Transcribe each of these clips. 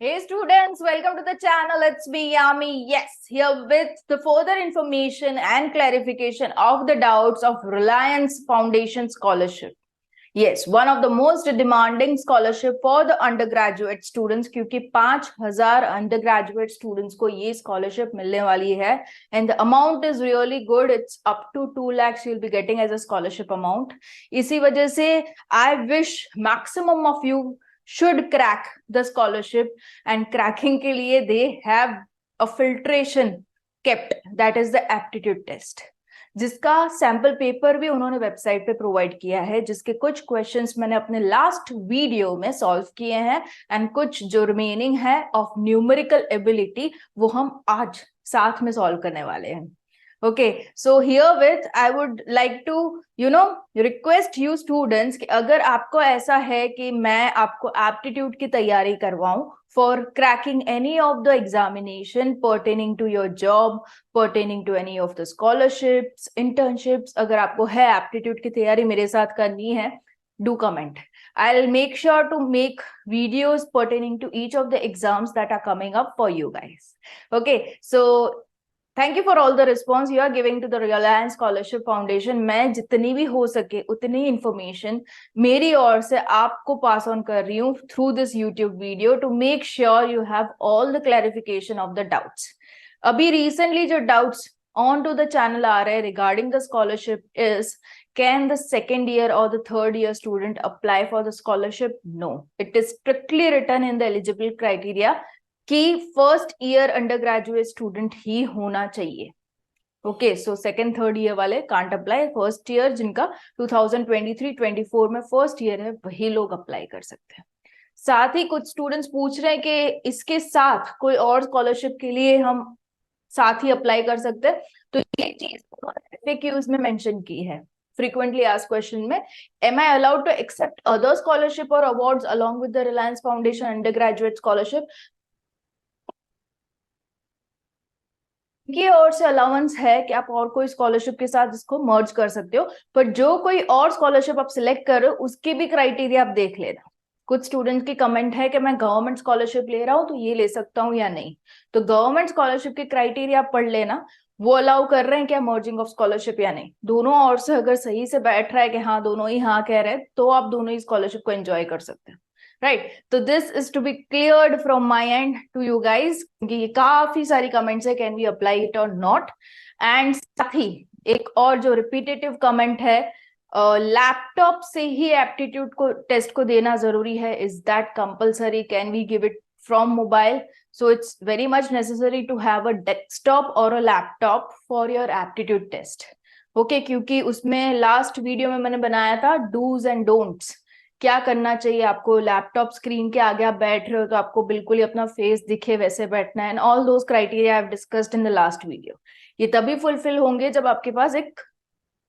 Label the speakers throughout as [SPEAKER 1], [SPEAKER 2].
[SPEAKER 1] Hey students, welcome to the channel. It's me, Yami. Yes, here with the further information and clarification of the doubts of Reliance Foundation Scholarship. Yes, one of the most demanding scholarship for the undergraduate students क्योंकि 5,000 undergraduate students को ये scholarship मिलने वाली है and the amount is really good. It's up to 2 lakhs you'll be getting as a scholarship amount. इसी वजह से I wish maximum of you should crack the scholarship and cracking के लिए they have a filtration kept, that is the aptitude test, जिसका sample paper भी उन्होंने website पे provide किया है, जिसके कुछ क्वेश्चंस मैंने अपने लास्ट वीडियो में सॉल्व किए हैं एंड कुछ जो रिमेनिंग है ऑफ न्यूमेरिकल एबिलिटी वो हम आज साथ में सॉल्व करने वाले हैं. Okay, so herewith I would like to request you students कि अगर आपको ऐसा है कि मैं आपको aptitude की तैयारी करवाऊं for cracking any of the examination pertaining to your job, pertaining to any of the scholarships, internships, अगर आपको है aptitude की तैयारी मेरे साथ करनी है, do comment. I'll make sure to make videos pertaining to each of the exams that are coming up for you guys. Okay, so thank you for all the response you are giving to the Reliance scholarship foundation. मैं जितनी भी हो सके उतनी information मेरी ओर से आपको pass on कर रही हूँ through this YouTube video to make sure you have all the clarification of the doubts. अभी रिसेंटली जो doubts on to the channel आ रहे हैं regarding the scholarship is, can the second year or the third year student apply for the scholarship? No, it is strictly written in the eligible criteria कि first year undergraduate student ही होना चाहिए. Okay, so second third year वाले can't apply. First year जिनका 2023-24 में first year है वही लोग अप्लाई कर सकते हैं. साथ ही कुछ स्टूडेंट्स पूछ रहे हैं कि इसके साथ कोई और स्कॉलरशिप के लिए हम साथ ही अप्लाई कर सकते हैं. तो ये चीज FAQs में मेंशन की है frequently asked question में, am I allowed to accept other scholarship or awards along with the Reliance Foundation undergraduate scholarship? की ओर से अलाउंस है कि आप और कोई स्कॉलरशिप के साथ इसको मर्ज कर सकते हो, पर जो कोई और स्कॉलरशिप आप सिलेक्ट कर रहे हो उसके भी क्राइटेरिया आप देख लेना. कुछ स्टूडेंट की कमेंट है कि मैं गवर्नमेंट स्कॉलरशिप ले रहा हूं तो ये ले सकता हूं या नहीं. तो गवर्नमेंट स्कॉलरशिप के क्राइटेरिया आप पढ़ लेना, वो अलाउ कर रहे हैं क्या मर्जिंग ऑफ स्कॉलरशिप या नहीं. दोनों और से अगर सही से बैठ रहा है कि हाँ दोनों ही हाँ कह रहे हैं तो आप दोनों ही स्कॉलरशिप को एंजॉय कर सकते हैं. राइट, तो this is to be cleared from my end to you guys, क्योंकि ये काफी सारी कमेंट्स है कैन वी अप्लाई इट और नॉट. एंड साथ ही एक और जो रिपीटेटिव कमेंट है, लैपटॉप से ही एप्टीट्यूड को टेस्ट को देना जरूरी है. Is that compulsory? Can we give it from mobile? So it's very much necessary to have a desktop or a laptop for your aptitude test. Okay, क्योंकि उसमें last video में मैंने बनाया था डूज एंड डोंट्स, क्या करना चाहिए आपको. लैपटॉप स्क्रीन के आगे आप बैठ रहे हो तो आपको बिल्कुल ही अपना फेस दिखे वैसे बैठना है, and all those criteria I have discussed in the last video. ये तभी फुलफिल होंगे जब आपके पास एक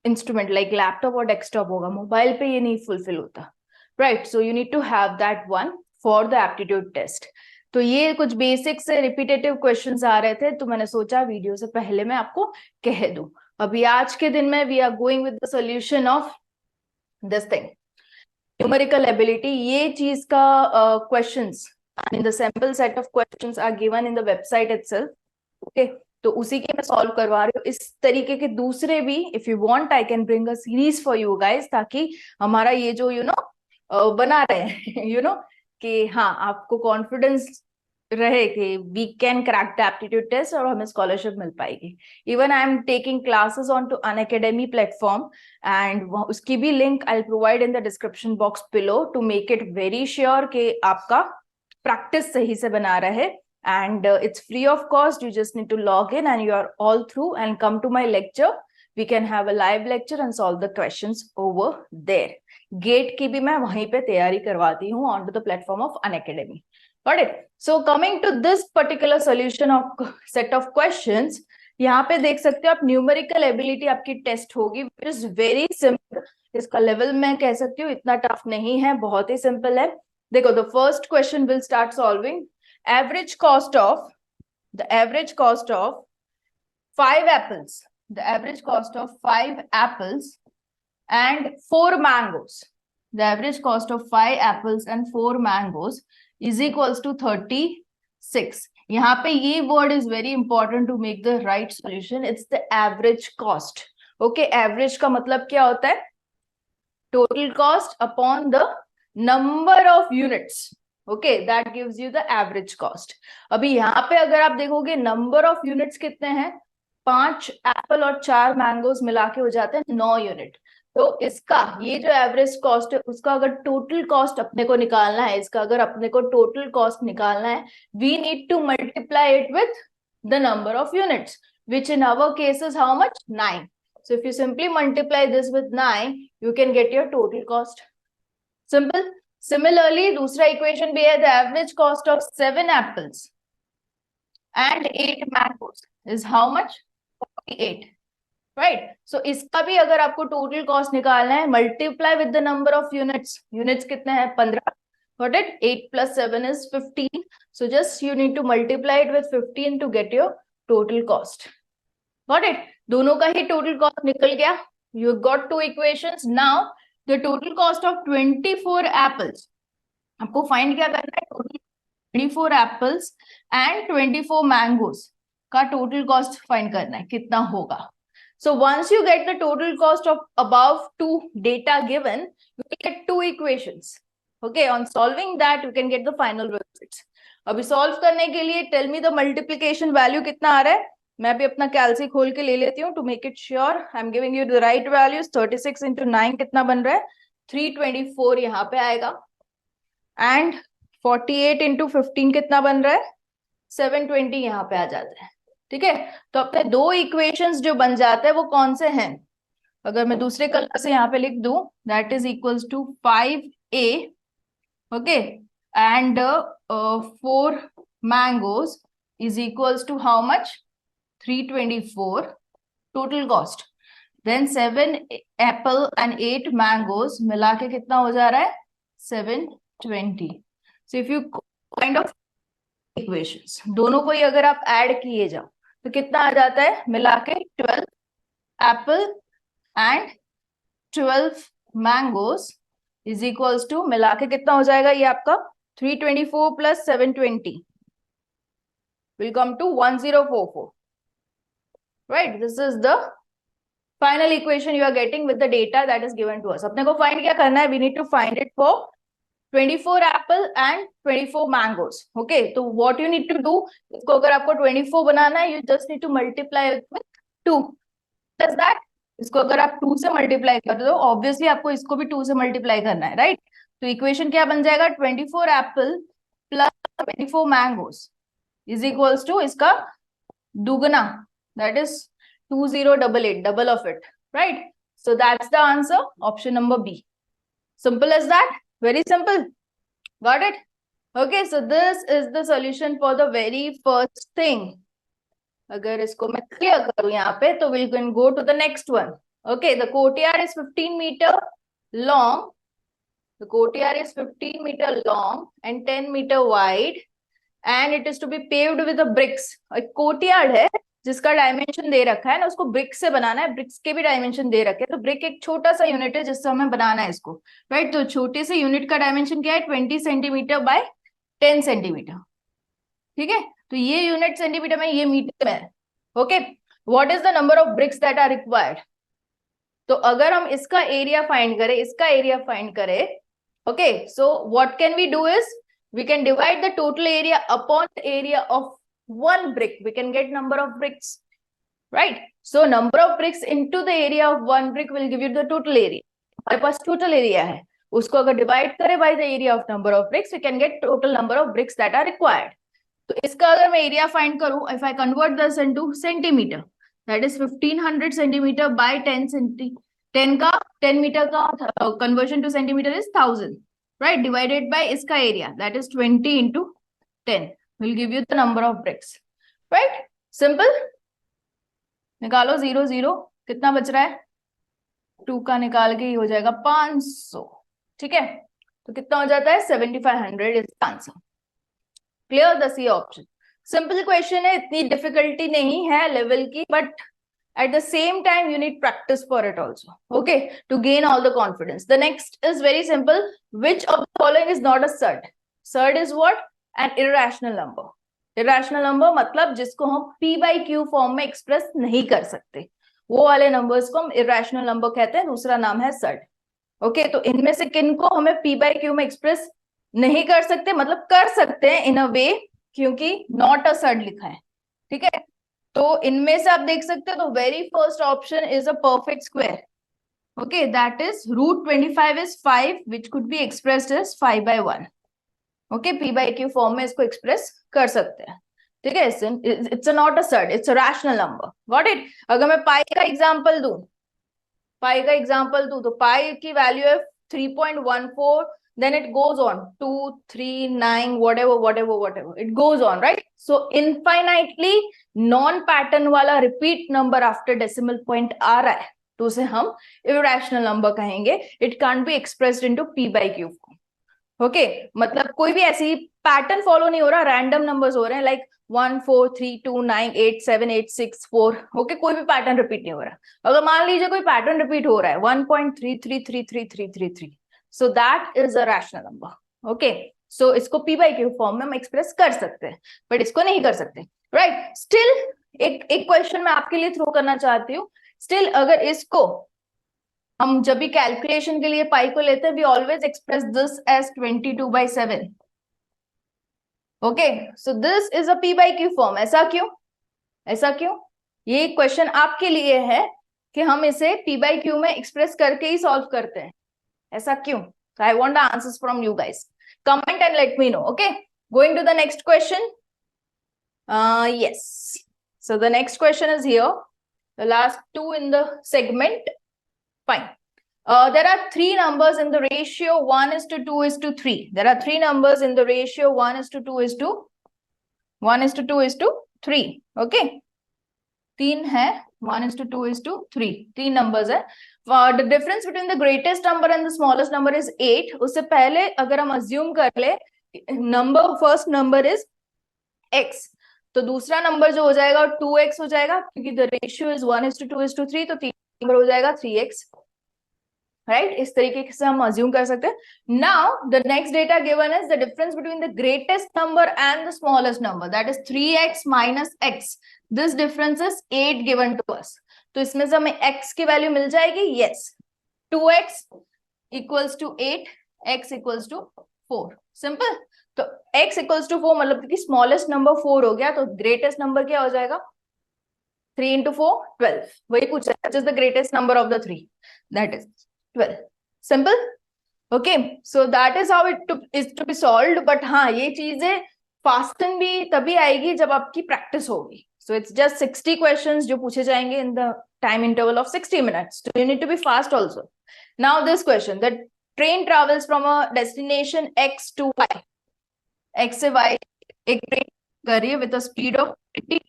[SPEAKER 1] इंस्ट्रूमेंट लाइक लैपटॉप और डेस्कटॉप होगा. मोबाइल पे ये नहीं फुलफिल होता. Right, so you need to have that one for the aptitude test. तो ये कुछ बेसिक से रिपीटेटिव क्वेश्चंस आ रहे थे तो मैंने सोचा वीडियो से पहले मैं आपको कह दूं. अभी आज के दिन में we are going with the solution of this thing, numerical ability. ये चीज का questions in the sample set of questions are given in the website itself. Okay, तो उसी के मैं सॉल्व करवा रही हूँ. इस तरीके के दूसरे भी if you want I can bring a series for you guys, ताकि हमारा ये जो बना रहे हैं कि हाँ आपको कॉन्फिडेंस रहे कि we can crack the aptitude test और हमें स्कॉलरशिप मिल पाएगी. Even I am taking classes on to Unacademy platform and उसकी भी link I provide in the description box below to make it very sure कि आपका प्रैक्टिस सही से बना रहे. And it's free of cost. You just need to log in and you are all through and come to my lecture. We can have a live lecture and solve the questions over there. Gate की भी मैं वहीं पे तैयारी करवाती हूँ onto the platform of Unacademy. Got it? So coming to this particular solution of set of questions, यहाँ पे देख सकते हो आप न्यूमेरिकल एबिलिटी आपकी टेस्ट होगी, which is very simple. इसका लेवल मैं कह सकती हूँ इतना टफ नहीं है, बहुत ही सिंपल है. देखो, the first question will start solving. Average cost of 5 apples, the average cost of 5 apples and 4 mangoes, the average cost of 5 apples and 4 mangoes is equals to 36. यहाँ पे ये word is very important to make the right solution. It's the average cost. Okay, average का मतलब क्या होता है? Total cost upon the number of units. Okay, that gives you the average cost. अभी यहाँ पे अगर आप देखोगे नंबर ऑफ यूनिट्स कितने हैं? 5 एप्पल और 4 मैंगोज मिला के हो जाते हैं 9 यूनिट. तो इसका ये जो एवरेज कॉस्ट है उसका अगर टोटल कॉस्ट अपने को निकालना है, इसका अगर अपने को टोटल कॉस्ट निकालना है, we need to multiply it with the number of units, which in our case is how much? 9. So if you simply multiply this with 9, you can get your total cost. Simple. Similarly, दूसरा equation भी है, the average cost of 7 apples and 8 mangoes is how much? 48. Right? So इसका भी अगर आपको total cost निकालना है, multiply with the number of units. Units कितने हैं? 15. Got it? 8 plus 7 is 15. So just you need to multiply it with 15 to get your total cost. Got it? दोनों का ही total cost निकल गया. You got two equations. Now the total cost of 24 apples. आपको find क्या करना है? Total 24 apples and 24 mangoes का total cost find करना है, कितना होगा. So once you get the total cost of above two data given, you will get two equations. Okay, on solving that you can get the final results. अभी solve करने के लिए tell me the multiplication value कितना आ रहा है. मैं भी अपना कैलसी खोल के ले लेती हूँ to make it sure I am giving you the right values. 36 into 9 कितना बन रहा है? 324 यहाँ पे आएगा. And 48 into 15 कितना बन रहा है? 720 यहाँ पे आ जाता है. ठीक है, तो अपने दो इक्वेशंस जो बन जाते हैं वो कौन से हैं? अगर मैं दूसरे कलर से यहाँ पे लिख दूं, that is equals to 5a, okay, and 4 mangoes is equals to how much? 324 total cost. Then 7 apple and 8 mangoes मिला के कितना हो जा रहा है? 720. So if you kind of equations दोनों को ही अगर आप ऐड किए जाओ तो कितना आ जाता है मिला के? 12 apple and 12 mangoes is equals to मिला के कितना हो जाएगा ये आपका? 324 plus 720 will come to 1044. Right? This is the final equation you are getting with the data that is given to us. अपने को find क्या करना है? We need to find it for 24 apple and 24 mangoes. Okay, तो what you need to do, इसको अगर आपको 24 बनाना है, you just need to multiply it with 2. Does that? इसको अगर आप 2 से मल्टीप्लाई कर दो, ऑब्वियसली आपको इसको भी 2 से मल्टीप्लाई करना है, राइट? तो इक्वेशन क्या बन जाएगा? 24 apple plus 24 mangoes is equals to इसका दुगना, that is 2088, double of it, right? So that's the answer, option number B. Simple as that. Very simple. Got it? Okay, so this is the solution for the very first thing. अगर इसको मैं clear करूं यहाँ पे तो we can go to the next one. Okay, the courtyard is 15 meter long. The courtyard is 15 meter long and 10 meter wide, and it is to be paved with the bricks. एक courtyard है जिसका dimension दे रखा है ना, उसको brick से बनाना है. BRICS के भी डायमेंशन दे रखे हैं, तो ब्रिक एक छोटा सा यूनिट है जिससे हमें बनाना है इसको, राइट? तो छोटे से यूनिट का डायमेंशन क्या है? 20 सेंटीमीटर बाय 10 सेंटीमीटर. ठीक है, तो ये यूनिट सेंटीमीटर में, ये मीटर में है. Okay, what is the number of bricks that are required? तो अगर हम इसका एरिया फाइंड करें, इसका एरिया फाइंड करें, okay, so what can we do is we can divide the total area upon the area of one brick. We can get number of bricks, right? So number of bricks into the area of one brick will give you the total area. हमारे पास total area है, उसको अगर divide करें by the area of number of bricks, we can get total number of bricks that are required. तो इसका अगर मैं area find करूं, if I convert this into centimeter, that is 1500 centimeter by 10 का 10 meter का conversion to centimeter is 1000, right? Divided by इसका area, that is 20 into 10. will give you the number of bricks, right? Simple. निकालो 0 0, कितना बच रहा है? 2 का निकाल के ही हो जाएगा 500. ठीक है, तो कितना हो जाता है? 7500 is answer. Clear? The C option. Simple question है, इतनी डिफिकल्टी नहीं है लेवल की, but at the same time you need practice for it also, okay, to gain all the confidence. The next is very simple. Which of the following is not a stud? Surd is what? An irrational number. Irrational number मतलब जिसको हम p by Q form में express नहीं कर सकते, वो वाले numbers को हम इररेशनल नंबर कहते हैं, दूसरा नाम है सर्ड। ओके, तो इनमें से किन को हमें p बाई क्यू में एक्सप्रेस नहीं कर सकते, मतलब कर सकते हैं इन अ वे, क्योंकि नॉट अ सर्ड लिखा है, ठीक है। तो इनमें से आप देख सकते हो, तो very first option is a perfect square. Okay, that is root 25 is 5 which could be expressed as 5 by 1। Okay, p by Q form में इसको एक्सप्रेस कर सकते हैं, ठीक है। It's not a surd, it's a rational number. Got it? अगर मैं पाई का एग्जांपल दूं, पाई का एग्जांपल दूं, तो पाई की वैल्यू है 3.14, then it goes on 2 3 9 whatever it goes on, right? So infinitely non pattern वाला repeat number after decimal point आ रहा है, तो उसे हम irrational number कहेंगे। it can't be expressed into p by q form। Okay, मतलब कोई भी ऐसी पैटर्न फॉलो नहीं हो रहा, रैंडम नंबर्स हो रहे हैं, लाइक 1 4 3 2 9 8 7 8 6 4। ओके, कोई भी पैटर्न रिपीट नहीं हो रहा। अगर मान लीजिए कोई पैटर्न रिपीट हो रहा है 1.33333333, so that is a rational number. Okay, so इसको p बाई क्यू फॉर्म में हम एक्सप्रेस कर सकते हैं, बट इसको नहीं कर सकते, राइट। स्टिल एक क्वेश्चन मैं आपके लिए थ्रो करना चाहती हूँ। स्टिल अगर इसको हम जब भी कैलकुलेशन के लिए पाई को लेते हैं, we always express this as 22/7। Okay, so this is a p by Q form. ऐसा क्यों? ऐसा क्यों? ये क्वेश्चन आपके लिए है कि हम इसे p बाई क्यू में एक्सप्रेस करके ही सॉल्व करते हैं, ऐसा क्यों? So I want the answers from you guys. Comment and let me know. Okay. Going to the next question. Yes. So the next question is here. The last two in the segment. Fine. There are three numbers in the ratio 1:2:3. There are three numbers in the ratio 1:2:3. Okay. तीन है, 1:2:3, तीन numbers है। The difference between the greatest number and the smallest number is 8। उससे पहले अगर हम assume कर ले number, first number is x, तो दूसरा नंबर जो हो जाएगा 2x हो जाएगा, क्योंकि द रेशियो इज 1:2:3, तो तीन नंबर हो जाएगा 3x, राइट। इस तरीके से हम अज्यूम कर सकते हैं। Now the next data given is the difference between the greatest number and the smallest number, that is 3x minus x। This difference is 8 given to us. तो इसमें से हमें x की वैल्यू मिल जाएगी, yes, 2x equals to 8, x equals to 4। Simple. तो x equals to 4 मतलब कि स्मॉलेस्ट नंबर 4 हो गया, तो ग्रेटेस्ट नंबर क्या हो जाएगा? 3 into 4 12। वही पूछा, which is the greatest number of the three, that is 12। simple। okay, so that is how it is to be solved। but हाँ, ये चीजें फास्टन भी तभी आएगी जब आपकी प्रैक्टिस होगी। so it's just 60 questions जो पूछे जाएंगे in the time interval of 60 minutes, so you need to be fast also। now this question, the train travels from a destination x to y। x से y एक train कर रही है with a speed of 20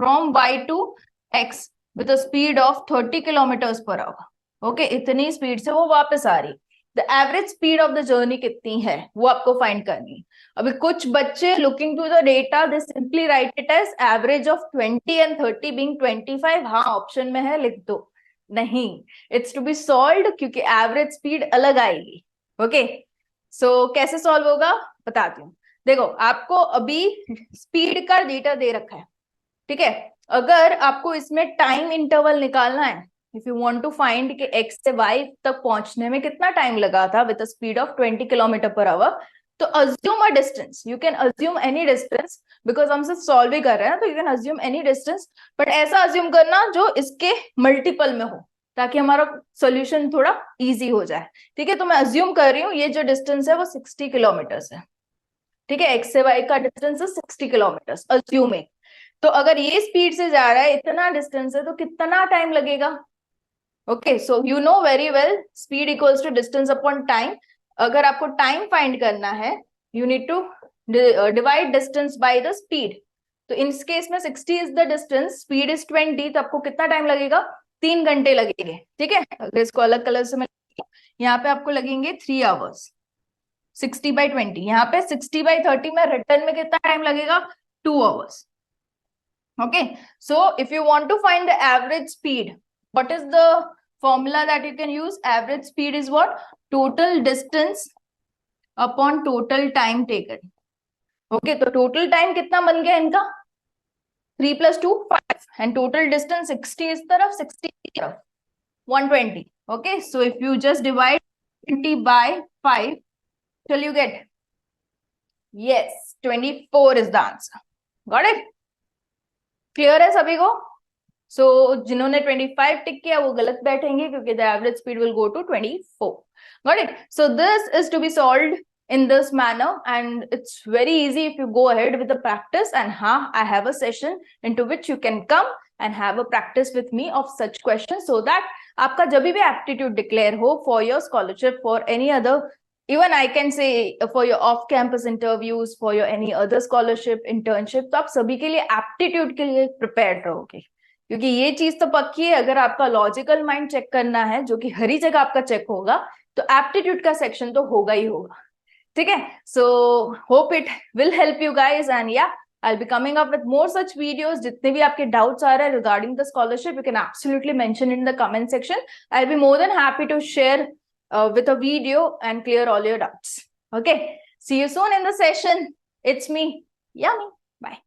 [SPEAKER 1] from y to x with a speed of 30 kilometers per hour। Okay, इतनी speed से वो वापस आ रही। The average speed of the journey कितनी है वो आपको फाइंड करनी है। अभी कुछ बच्चे looking to the data they simply write it as average of 20 and 30 being 25। हाँ, ऑप्शन में है, लिख दो। नहीं, इट्स टू बी सॉल्व्ड, क्योंकि एवरेज स्पीड अलग आएगी। ओके, सो कैसे सॉल्व होगा बताती हूँ। देखो, आपको अभी स्पीड का डेटा दे रखा है, ठीक है। अगर आपको इसमें टाइम इंटरवल निकालना है, if you want to find कि x से y तक पहुंचने में कितना टाइम लगा था with a speed of 20 kilometre per hour, तो assume a distance. You can assume any distance, because हम सिर्फ सॉल्व ही कर रहे हैं, तो you can assume any distance, but ऐसा अज्यूम करना जो इसके मल्टीपल में हो, ताकि हमारा सोल्यूशन थोड़ा इजी हो जाए। ठीक है, तो मैं अज्यूम कर रही हूँ ये जो डिस्टेंस है वो 60 किलोमीटर है। ठीक है, x से y का डिस्टेंस है 60 किलोमीटर, अज्यूमिंग। तो अगर ये स्पीड से जा रहा है, इतना डिस्टेंस है, तो कितना टाइम लगेगा? Okay, so you know very well, speed equals to distance upon time. अगर आपको टाइम फाइंड करना है, you need to divide distance by the speed. तो इन केस में 60 is the distance, speed is 20, तो आपको कितना टाइम लगेगा? 3 घंटे लगेंगे। ठीक है, अगर इसको अलग कलर से मैं, यहाँ पे आपको लगेंगे 3 आवर्स। 60/20, यहाँ पे 60/30 में रिटर्न में कितना टाइम लगेगा? 2 hours. Okay, so if you want to find the average speed, what is the formula that you can use, average speed is what? Total distance upon total time taken. Okay, तो total time कितना बन गया इनका? 3 + 2 5 and total distance 60 इस तरफ 60 इस तरफ 120. Okay, so if you just divide 20 by 5, shall you get? Yes, 24 is the answer. Got it? Clear है सभी को? So जिन्होंने 25 टिक किया वो गलत बैठेंगे क्योंकि the average speed will go to 24. Got it? So this is to be solved in this manner and it's very easy if you go ahead with the practice. And I have a session into which you can come and have a practice with me of such questions so that आपका जब भी aptitude declare हो for your scholarship, for any other, even I can say for your off-campus interviews, for your any other scholarship, internship, तो आप सभी के लिए aptitude के लिए prepared रहोगे. क्योंकि ये चीज तो पक्की है, अगर आपका लॉजिकल माइंड चेक करना है जो कि हर ही जगह आपका चेक होगा तो एप्टीट्यूड का सेक्शन तो होगा ही होगा. ठीक है, so hope it will help you guys and yeah I will be coming up with more such videos. जितने भी आपके डाउट्स आ रहे हैं regarding the scholarship you can absolutely mention in the comment section. I will be more than happy to share with a video and clear all your doubts. Okay, see you soon in the session. It's me, Yami. Bye.